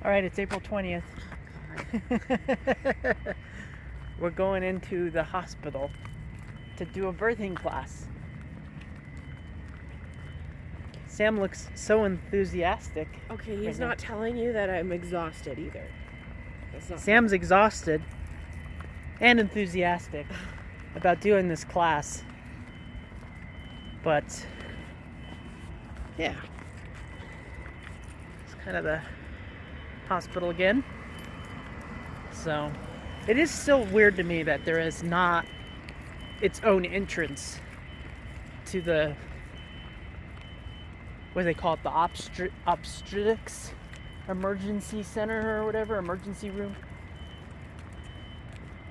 All right, it's April 20th. We're going into the hospital to do a birthing class. Sam looks so enthusiastic. Okay, he's not telling you that I'm exhausted either. That's not Sam's exhausted and enthusiastic about doing this class. But, yeah. It's kind of the hospital again. So, it is still weird to me that there is not its own entrance to the, what do they call it, the obstetrics emergency center or whatever, emergency room,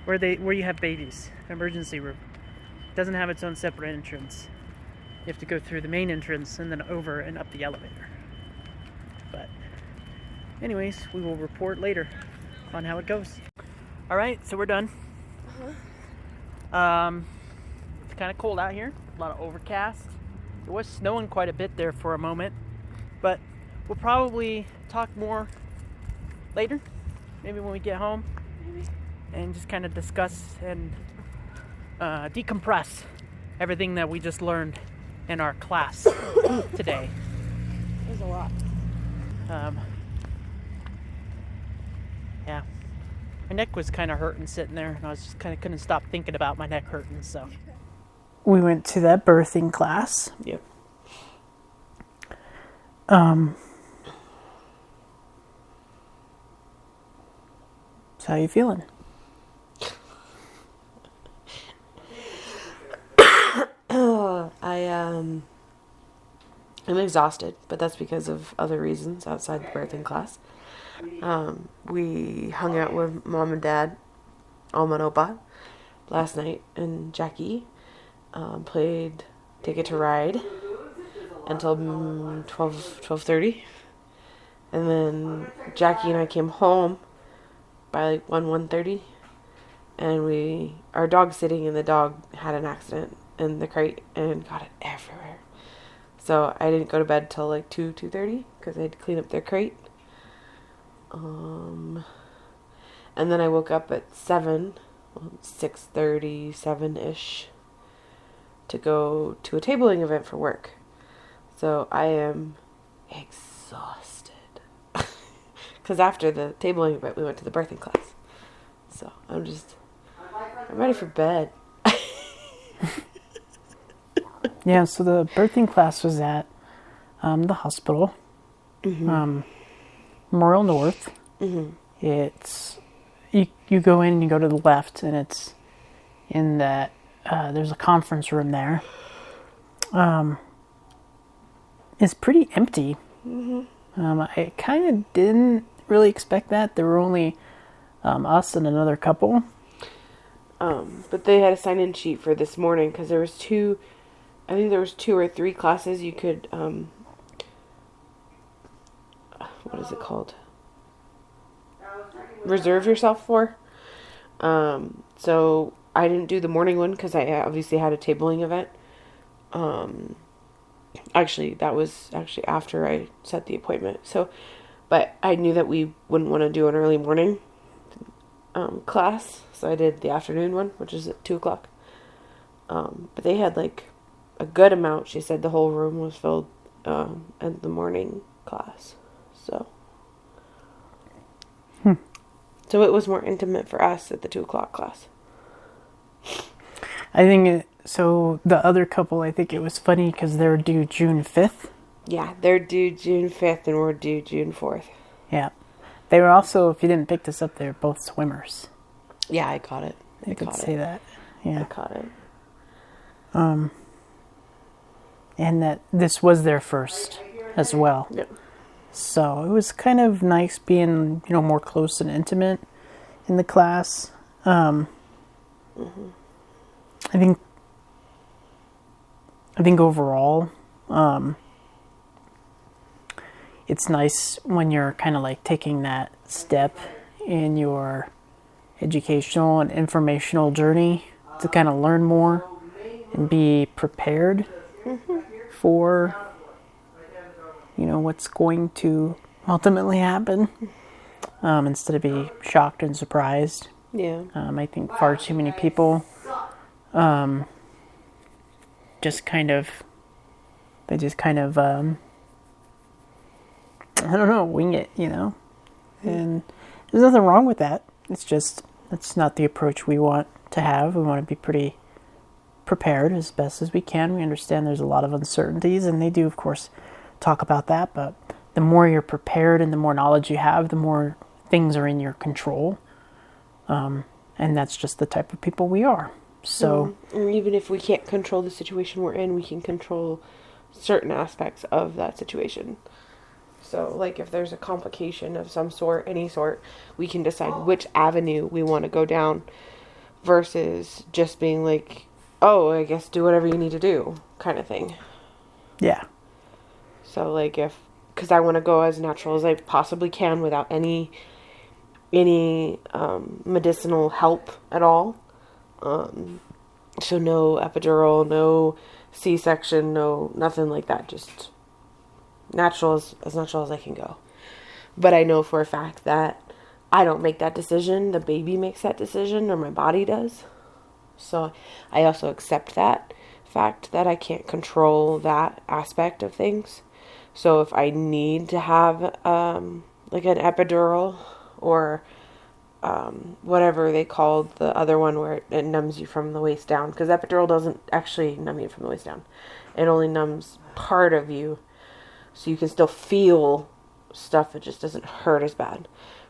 where you have babies, emergency room. It doesn't have its own separate entrance. You have to go through the main entrance and then over and up the elevator. But anyways, we will report later on how it goes. All right, so we're done. It's kind of cold out here, a lot of overcast. It was snowing quite a bit there for a moment, but we'll probably talk more later, maybe when we get home, and just kind of discuss and decompress everything that we just learned in our class today. There's a lot. Yeah. My neck was kind of hurting sitting there, and I was just kind of couldn't stop thinking about my neck hurting, so. We went to that birthing class. Yep. So how you feeling? I'm exhausted, but that's because of other reasons outside the birthing class. We hung out with Mom and Dad, Alma and Opa, last night, and Jackie played Ticket to Ride until 12:30. And then Jackie and I came home by like 1:30, and our dog's sitting, and the dog had an accident in the crate and got it everywhere. So I didn't go to bed till like 2:30 because I had to clean up their crate. And then I woke up at 6:30, 7-ish, to go to a tabling event for work. So I am exhausted. Because after the tabling event, we went to the birthing class. So I'm ready for bed. Yeah, so the birthing class was at the hospital, Memorial North. Mm-hmm. It's you go in and you go to the left, and it's in that there's a conference room there. It's pretty empty. Mm-hmm. I kind of didn't really expect that. There were only us and another couple. But they had a sign-in sheet for this morning because there was two or three classes you could, what is it called? Reserve yourself for. So I didn't do the morning one because I obviously had a tabling event. Actually, that was after I set the appointment. So, but I knew that we wouldn't want to do an early morning class, so I did the afternoon one, which is at 2:00. But they had like a good amount. She said the whole room was filled at the morning class. So. So it was more intimate for us at the 2:00 class. I think so. The other couple, I think it was funny because they're due June 5th. Yeah, they're due June 5th and we're due June 4th. Yeah. They were also, if you didn't pick this up, they're both swimmers. Yeah, I caught it. I could say that. Yeah. I caught it. And that this was their first as well. Yep. So it was kind of nice being, more close and intimate in the class. I think overall, it's nice when you're kind of like taking that step in your educational and informational journey to kind of learn more and be prepared for, what's going to ultimately happen. instead of be shocked and surprised. Yeah. I think far too many people just kind of I don't know, wing it, And there's nothing wrong with that. It's just, that's not the approach we want to have. We want to be pretty prepared as best as we can. We understand there's a lot of uncertainties, and they do, of course, talk about that. But the more you're prepared and the more knowledge you have, the more things are in your control. And that's just the type of people we are. So, or even if we can't control the situation we're in, we can control certain aspects of that situation. So, like, if there's a complication of some sort, any sort, we can decide which avenue we want to go down versus just being like, oh, I guess do whatever you need to do kind of thing. yeah. So, like, because I want to go as natural as I possibly can without any medicinal help at all. So no epidural, no C-section, no nothing like that. Just natural as natural as I can go. But I know for a fact that I don't make that decision. The baby makes that decision, or my body does. So I also accept that fact that I can't control that aspect of things. So if I need to have like an epidural or whatever they called the other one where it numbs you from the waist down, because epidural doesn't actually numb you from the waist down. It only numbs part of you, so you can still feel stuff. It just doesn't hurt as bad.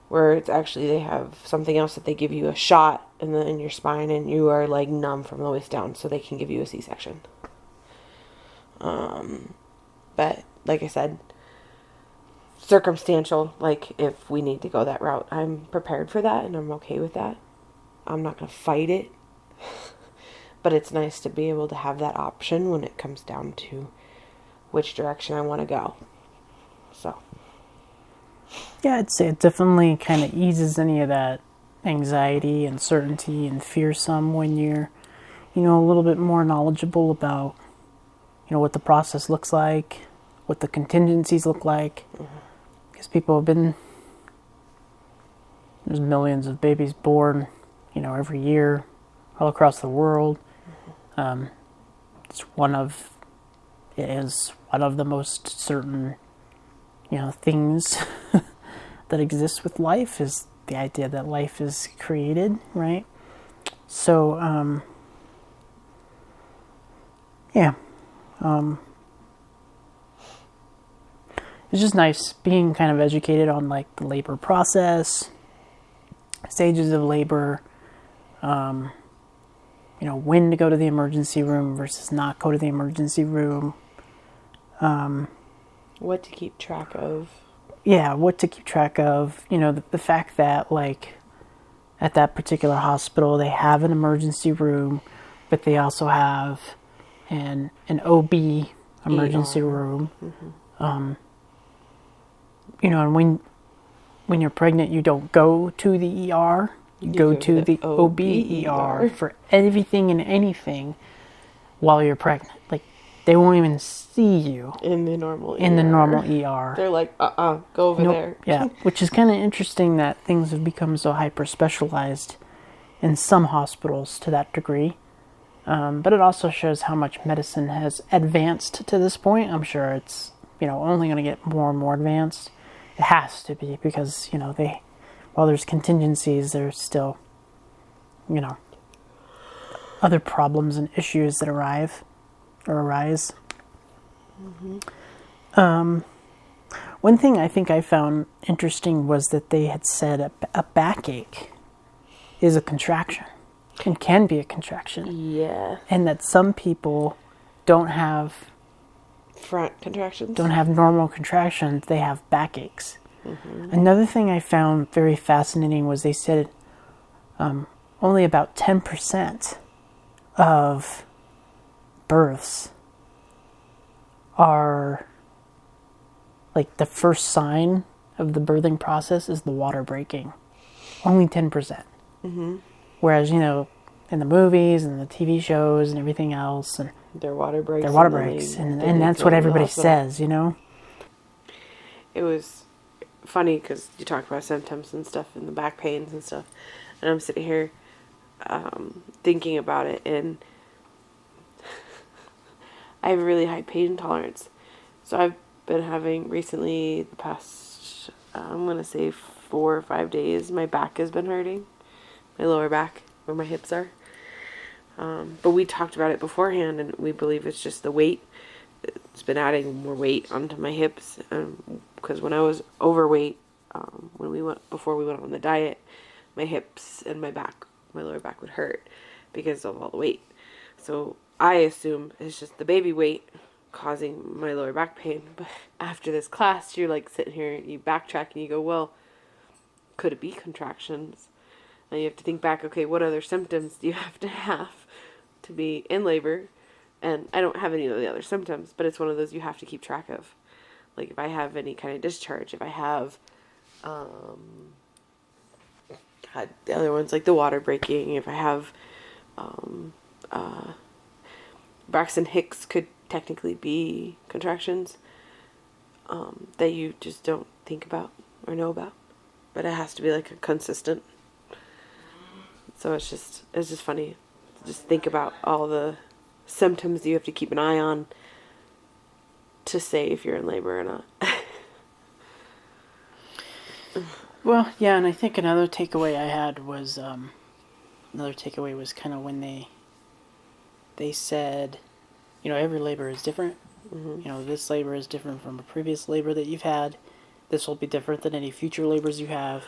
Where it's actually, they have something else that they give you a shot in your spine, and you are like numb from the waist down, so they can give you a C-section. But like I said, circumstantial, like if we need to go that route, I'm prepared for that and I'm okay with that. I'm not going to fight it. But it's nice to be able to have that option when it comes down to which direction I want to go. So. Yeah, I'd say it definitely kind of eases any of that anxiety, uncertainty, and fear some when you're, a little bit more knowledgeable about, what the process looks like, what the contingencies look like. Because people have there's millions of babies born, every year all across the world. It is one of the most certain, things that exist with life, is the idea that life is created, right? So, it's just nice being kind of educated on like the labor process, stages of labor, when to go to the emergency room versus not go to the emergency room. What to keep track of. Yeah, what to keep track of. The fact that like at that particular hospital they have an emergency room, but they also have an OB emergency room. And when you're pregnant, you don't go to the ER. You go to the OB ER for everything and anything while you're pregnant. Like, they won't even see you in the normal ER. They're like, go over there. Yeah, which is kind of interesting that things have become so hyper-specialized in some hospitals to that degree. But it also shows how much medicine has advanced to this point. I'm sure it's, only going to get more and more advanced. It has to be, because, while there's contingencies, there's still, other problems and issues that arise. One thing I think I found interesting was that they had said a backache is a contraction and can be a contraction. Yeah. And that some people don't have front contractions. Don't have normal contractions, they have backaches. Another thing I found very fascinating was they said only about 10% of births are, like, the first sign of the birthing process is the water breaking. Only 10%. Whereas, in the movies and the TV shows and everything else, and their water breaks. And that's what everybody says, It was funny because you talk about symptoms and stuff and the back pains and stuff. And I'm sitting here thinking about it, and I have a really high pain tolerance. So I've been having recently, the past, I'm going to say 4 or 5 days, my back has been hurting. My lower back, where my hips are. But we talked about it beforehand, and we believe it's just the weight. It's been adding more weight onto my hips. Because when I was overweight, before we went on the diet, my hips and my lower back would hurt because of all the weight. So I assume it's just the baby weight causing my lower back pain. But after this class, you're like sitting here, you backtrack and you go, well, could it be contractions? And you have to think back, okay, what other symptoms do you have to be in labor? And I don't have any of the other symptoms, but it's one of those you have to keep track of. Like if I have any kind of discharge, if I have had the other ones like the water breaking, if I have Braxton Hicks could technically be contractions that you just don't think about or know about, but it has to be like a consistent. So it's just funny to just think about all the symptoms you have to keep an eye on to say if you're in labor or not. Well, yeah, and I think another takeaway I had was kind of when they said, every labor is different. Mm-hmm. This labor is different from a previous labor that you've had. This will be different than any future labors you have.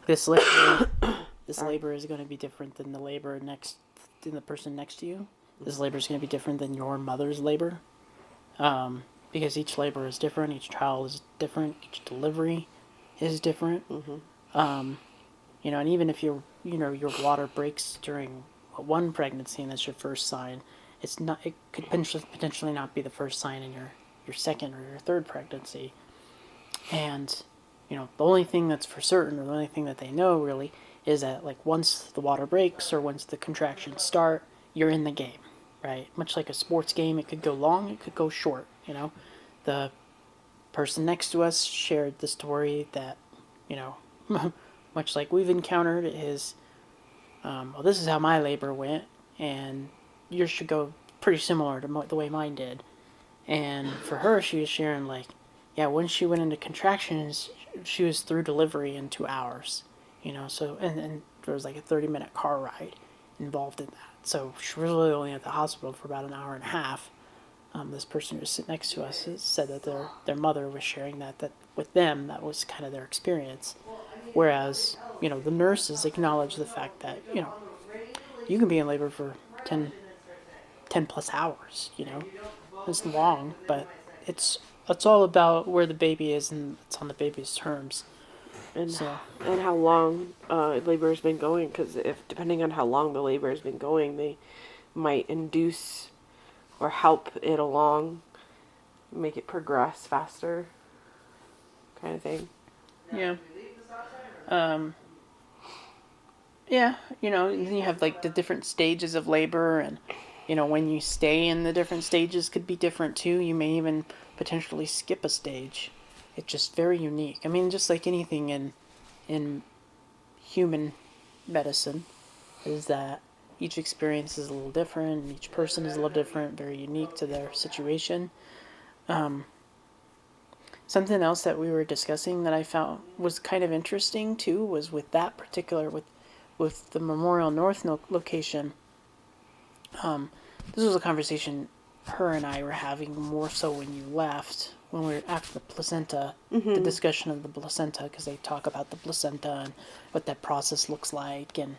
This labor is going to be different than the person next to you. This labor is going to be different than your mother's labor. Because each labor is different, each child is different, each delivery is different. Mm-hmm. And even if your water breaks during one pregnancy and that's your first sign, it could potentially not be the first sign in your second or your third pregnancy. And, the only thing that's for certain, or the only thing that they know really, is that like once the water breaks or once the contractions start, you're in the game, right? Much like a sports game, it could go long, it could go short, The person next to us shared the story that, much like we've encountered, is, well, this is how my labor went, and yours should go pretty similar to the way mine did. And for her, she was sharing, like, yeah, when she went into contractions, she was through delivery in 2 hours, so, and there was like a 30-minute car ride involved in that. So she was really only at the hospital for about an hour and a half. This person who was sitting next to us said that their mother was sharing that with them, that was kind of their experience. Whereas, the nurses acknowledge the fact that, you can be in labor for 10 plus hours, It's long, but it's all about where the baby is and it's on the baby's terms. And So, and how long labor has been going, because if depending on how long the labor has been going, they might induce or help it along, make it progress faster, kind of thing. yeah. Yeah, and then you have like the different stages of labor, and when you stay in the different stages could be different too. You may even potentially skip a stage. It's just very unique. I mean, just like anything in human medicine, is that each experience is a little different, and each person is a little different, very unique to their situation. Something else that we were discussing that I found was kind of interesting too was with that particular with the Memorial North location. This was a conversation her and I were having more so when you left, when we were after the placenta, the discussion of the placenta, because they talk about the placenta and what that process looks like, and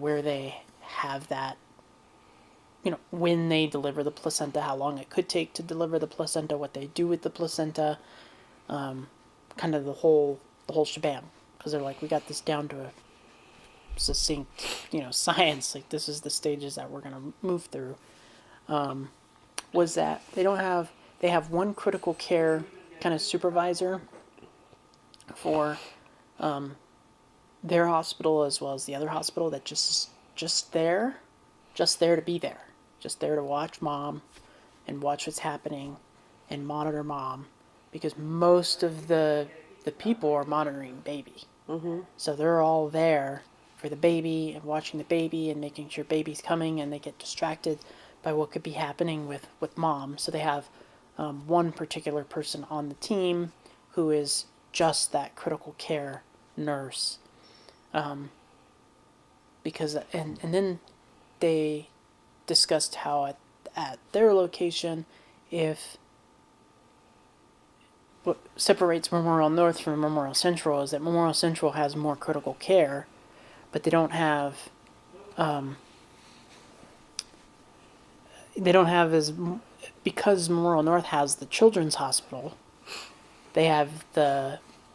where they have that, when they deliver the placenta, how long it could take to deliver the placenta, what they do with the placenta, kind of the whole shebang, because they're like, we got this down to a succinct, science. Like, this is the stages that we're going to move through. Was that they have one critical care kind of supervisor for their hospital as well as the other hospital that just there to be there, just there to watch mom and watch what's happening and monitor mom, because most of the the people are monitoring baby. Mm-hmm. So they're all there for the baby and watching the baby and making sure baby's coming, and they get distracted by what could be happening with mom. So they have one particular person on the team who is just that critical care nurse. Because and then they discussed how at their location, if what separates Memorial North from Memorial Central is that Memorial Central has more critical care, but they don't have as, because Memorial North has the children's hospital. They have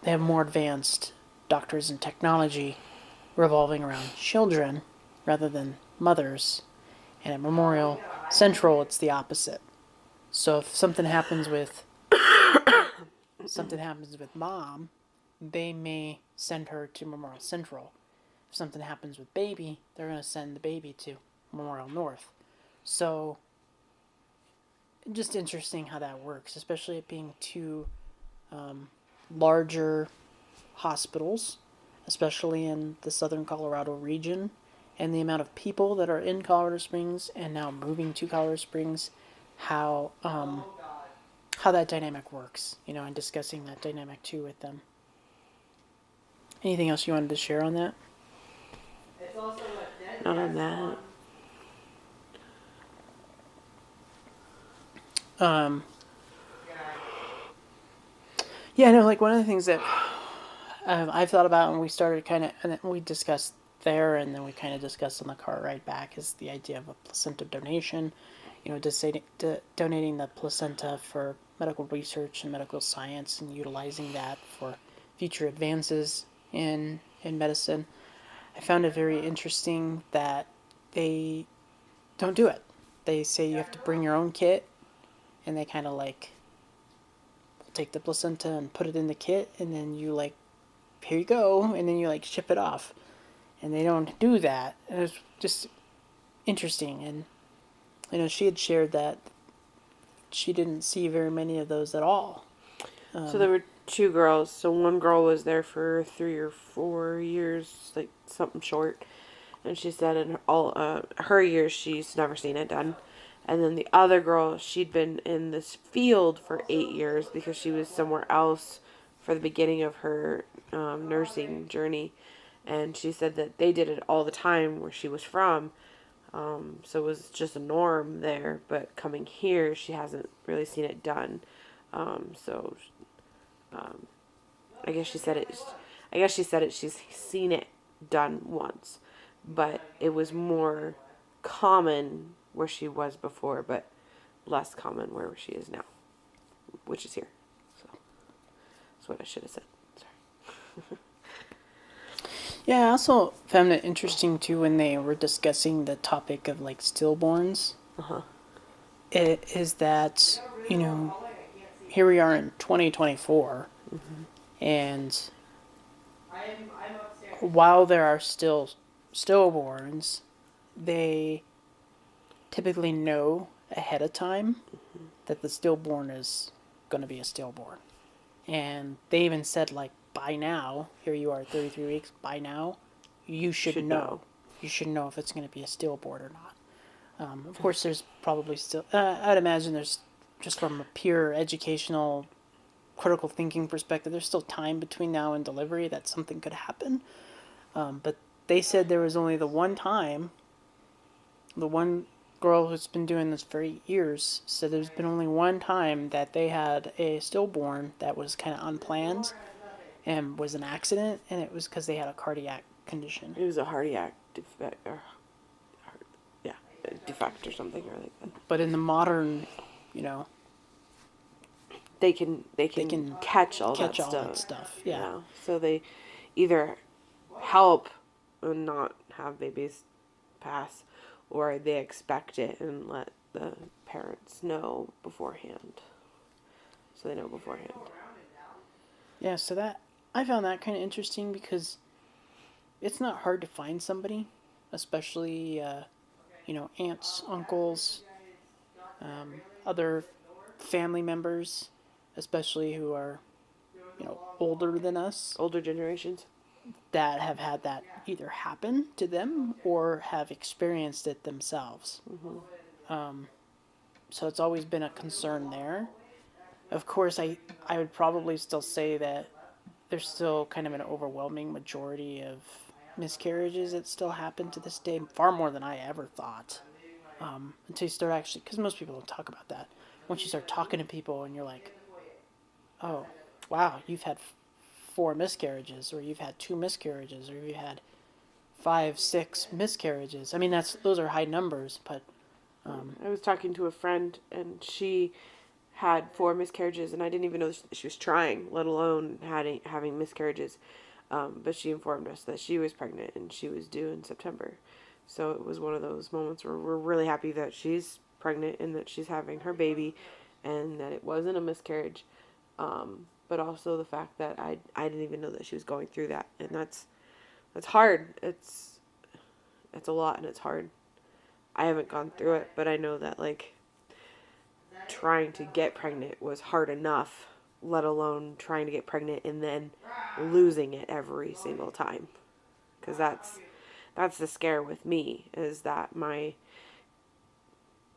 more advanced doctors and technology revolving around children rather than mothers. And at Memorial Central, it's the opposite. So if something happens with mom, they may send her to Memorial Central. If something happens with baby, they're going to send the baby to Memorial North. So just interesting how that works, especially it being two larger hospitals, especially in the southern Colorado region, and the amount of people that are in Colorado Springs and now moving to Colorado Springs, how that dynamic works, and discussing that dynamic too with them. Anything else you wanted to share on that? Not on that. Yeah, no, like one of the things that I've thought about, and we started and we discussed there, and then we kind of discussed on the car ride back, is the idea of a placenta donation. Donating the placenta for medical research and medical science, and utilizing that for future advances in medicine. I found it very interesting that they don't do it. They say you have to bring your own kit, and they kind of like take the placenta and put it in the kit, and then you here you go, and then you ship it off. And they don't do that. And it's just interesting. And she had shared that she didn't see very many of those at all. So there were two girls. So one girl was there for 3 or 4 years, like something short. And she said in all her years, she's never seen it done. And then the other girl, she'd been in this field for 8 years because she was somewhere else for the beginning of her nursing journey. And she said that they did it all the time where she was from. So it was just a norm there. But coming here, she hasn't really seen it done. I guess she said it. She's seen it done once, but it was more common where she was before, but less common where she is now, which is here. So that's what I should have said. Sorry. Yeah, I also found it interesting too when they were discussing the topic of stillborns. It is that, here we are in 2024, and while there are still stillborns, they typically know ahead of time that the stillborn is going to be a stillborn. And they even said, by now, here you are at 33 weeks, by now, you should know. You should know if it's going to be a stillborn or not. Of course, there's probably still, I'd imagine there's, just from a pure educational, critical thinking perspective, there's still time between now and delivery that something could happen. But they said there was only the one time, the one girl who's been doing this for 8 years said there's been only one time that they had a stillborn that was kind of unplanned and was an accident, and it was because they had a cardiac condition. It was a cardiac defect, defect or something or like that. But in the modern, they can catch all that stuff. Yeah. So they either help and not have babies pass, or they expect it and let the parents know beforehand. So they know beforehand. Yeah, so that I found that kind of interesting because it's not hard to find somebody, especially aunts, uncles, other family members, especially who are older than us Older generations. that have had that either happen to them or have experienced it themselves. So it's always been a concern there. Of course, I would probably still say that there's still kind of an overwhelming majority of miscarriages that still happen to this day, far more than I ever thought. Until you start actually, because most people don't talk about that. Once you start talking to people and you're like, oh, wow, you've had 4 miscarriages, or you've had 2 miscarriages, or you've had 5, 6 miscarriages. I mean, those are high numbers, but I was talking to a friend, and she had 4 miscarriages, and I didn't even know she was trying, let alone having miscarriages. But she informed us that she was pregnant and she was due in September. So it was one of those moments where we're really happy that she's pregnant and that she's having her baby, and that it wasn't a miscarriage. But also the fact that I didn't even know that she was going through that, and that's hard. It's a lot, and it's hard. I haven't gone through it, but I know that like trying to get pregnant was hard enough, let alone trying to get pregnant and then losing it every single time. Because that's the scare with me, is that my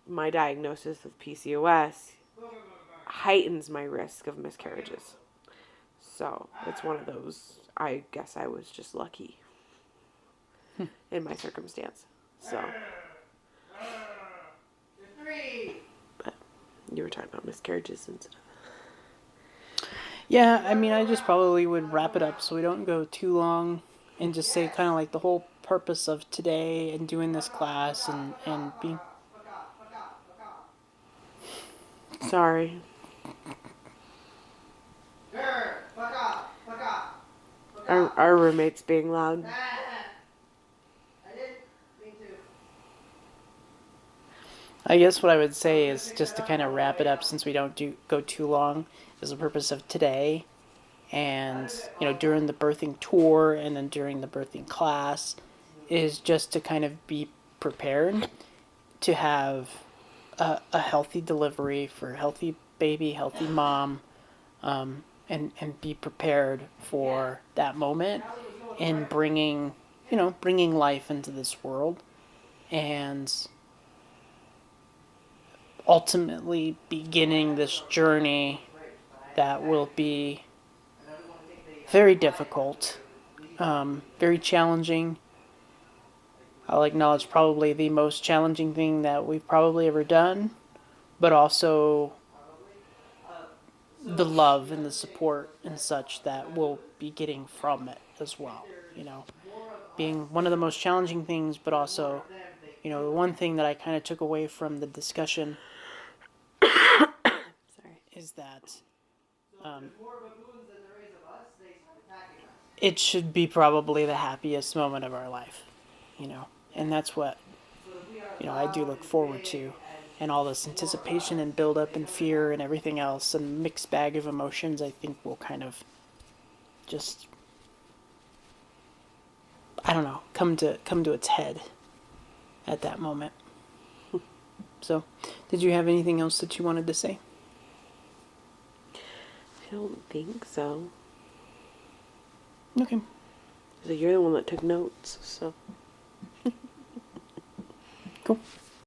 diagnosis with PCOS heightens my risk of miscarriages. So it's one of those, I guess I was just lucky in my circumstance. So, but you were talking about miscarriages and stuff. yeah, I mean, I just probably would wrap it up so we don't go too long, and just say kind of like the whole purpose of today and doing this class and being. Sorry. Our roommate's being loud. I guess what I would say is just to kind of wrap it up, since we don't go too long, is the purpose of today, and during the birthing tour and then during the birthing class, is just to kind of be prepared to have a healthy delivery for a healthy baby, healthy mom, and be prepared for that moment in bringing life into this world, and ultimately beginning this journey that will be very difficult, very challenging. I'll acknowledge probably the most challenging thing that we've probably ever done, but also the love and the support and such that we'll be getting from it as well. Being one of the most challenging things, but also, the one thing that I kind of took away from the discussion is that it should be probably the happiest moment of our life, and that's what, I do look forward to, and all this anticipation and build up and fear and everything else and mixed bag of emotions, I think will kind of just, I don't know, come to its head at that moment. So, did you have anything else that you wanted to say? I don't think so. Okay. So you're the one that took notes, so. Cool.